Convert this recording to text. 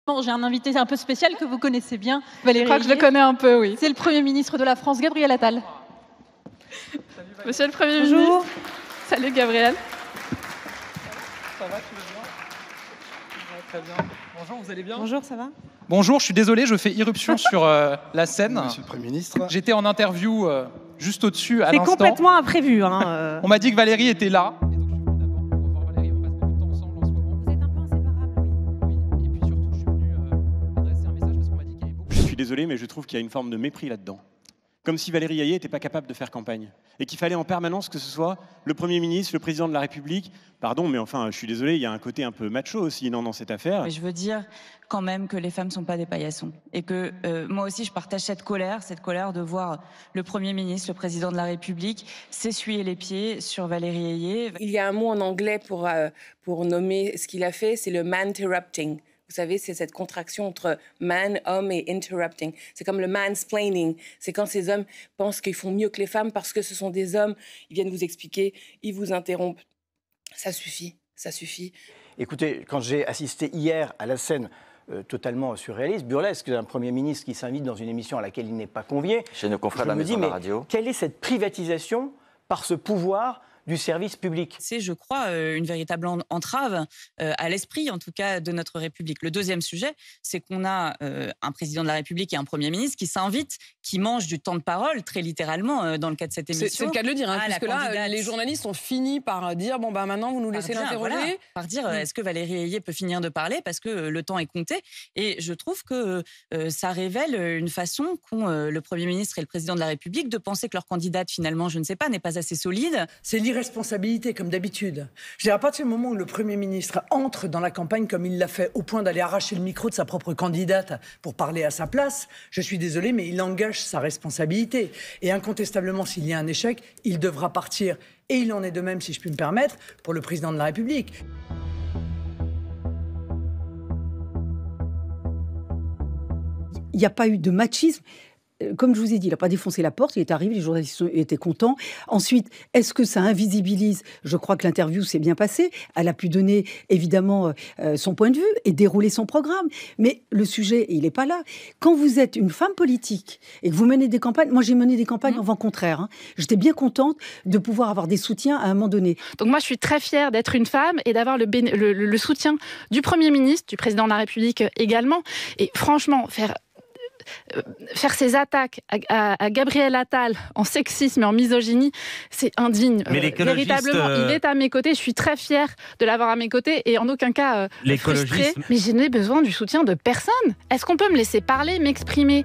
Bon, j'ai un invité un peu spécial que vous connaissez bien, Valérie. Je crois que je le connais un peu, oui. C'est le Premier ministre de la France, Gabriel Attal. Monsieur le Premier ministre. Salut Gabriel. Ça va, tu vas bien? Ouais, très bien. Bonjour, vous allez bien? Bonjour, ça va? Bonjour, je suis désolé, je fais irruption sur la scène. Monsieur le Premier ministre. J'étais en interview juste au-dessus à l'instant. C'est complètement imprévu. Hein, On m'a dit que Valérie était là. Je suis désolé, mais je trouve qu'il y a une forme de mépris là-dedans. Comme si Valérie Hayé n'était pas capable de faire campagne. Et qu'il fallait en permanence que ce soit le Premier ministre, le Président de la République. Pardon, mais enfin, je suis désolé, il y a un côté un peu macho aussi dans cette affaire. Mais je veux dire quand même que les femmes ne sont pas des paillassons. Et que moi aussi, je partage cette colère de voir le Premier ministre, le Président de la République, s'essuyer les pieds sur Valérie Hayé. Il y a un mot en anglais pour nommer ce qu'il a fait, c'est le man-terrupting. Vous savez, c'est cette contraction entre man, homme et interrupting. C'est comme le mansplaining. C'est quand ces hommes pensent qu'ils font mieux que les femmes parce que ce sont des hommes. Ils viennent vous expliquer, ils vous interrompent. Ça suffit, ça suffit. Écoutez, quand j'ai assisté hier à la scène totalement surréaliste, burlesque, d'un Premier ministre qui s'invite dans une émission à laquelle il n'est pas convié, chez nos confrères de la Maison de la Radio. Quelle est cette privatisation par ce pouvoir du service public? C'est, je crois, une véritable entrave à l'esprit, en tout cas, de notre République. Le deuxième sujet, c'est qu'on a un président de la République et un Premier ministre qui s'invitent, qui mangent du temps de parole, très littéralement, dans le cas de cette émission. C'est le cas de le dire, hein, puisque là, les journalistes ont fini par dire, bon, maintenant, vous nous laissez l'interroger. Voilà, par dire, est-ce que Valérie Hayé peut finir de parler, parce que le temps est compté. Et je trouve que ça révèle une façon qu'ont le Premier ministre et le Président de la République de penser que leur candidate, finalement, je ne sais pas, n'est pas assez solide. C'est responsabilité, comme d'habitude. Je dirais, à partir du moment où le Premier ministre entre dans la campagne comme il l'a fait, au point d'aller arracher le micro de sa propre candidate pour parler à sa place, je suis désolé, mais il engage sa responsabilité. Et incontestablement, s'il y a un échec, il devra partir. Et il en est de même, si je puis me permettre, pour le Président de la République. Il n'y a pas eu de machisme. Comme je vous ai dit, il n'a pas défoncé la porte, il est arrivé, les journalistes étaient contents. Ensuite, est-ce que ça invisibilise? Je crois que l'interview s'est bien passée. Elle a pu donner, évidemment, son point de vue et dérouler son programme. Mais le sujet, il n'est pas là. Quand vous êtes une femme politique et que vous menez des campagnes... Moi, j'ai mené des campagnes en vent contraire. Hein. J'étais bien contente de pouvoir avoir des soutiens à un moment donné. Donc moi, je suis très fière d'être une femme et d'avoir le soutien du Premier ministre, du Président de la République également. Et franchement, faire ces attaques à Gabriel Attal en sexisme et en misogynie, c'est indigne. Mais véritablement, il est à mes côtés. Je suis très fière de l'avoir à mes côtés et en aucun cas frustrée. Mais je n'ai besoin du soutien de personne. Est-ce qu'on peut me laisser parler, m'exprimer ?